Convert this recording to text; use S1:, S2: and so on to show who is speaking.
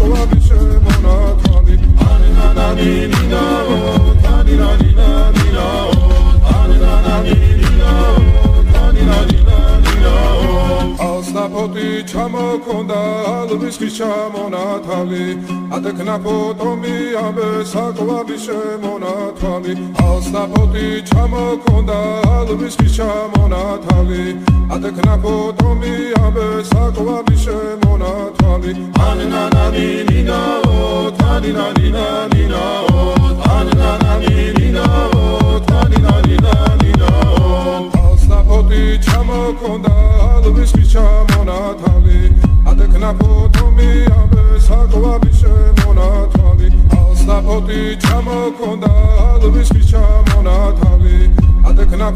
S1: საკვები შემონათვალი ანანანინინაო თანინანინანინაო ანანანინინაო თანინანინანინაო ალსნაფოთი ჩამოქონდა ალვის ხის ჩამონათალი ადექნა ფოტომი ამე საკვები შემონათვალი ალსნაფოთი ჩამოქონდა ალვის ხის ჩამონათალი ადექნა ფოტომი ამე საკვები შემონათვალი ანანანინინაო თანინანინანინაო ანანანინინაო თანინანინანინაო ალსნაფოთი ჩამოქონდა ალვის ხის ჩამონათალი ადექნა ფოტომი ამე საკვები შემონათვალი ალსნაფოთი ჩამოქონდა ალვის ხის ჩამონათალი ადექნა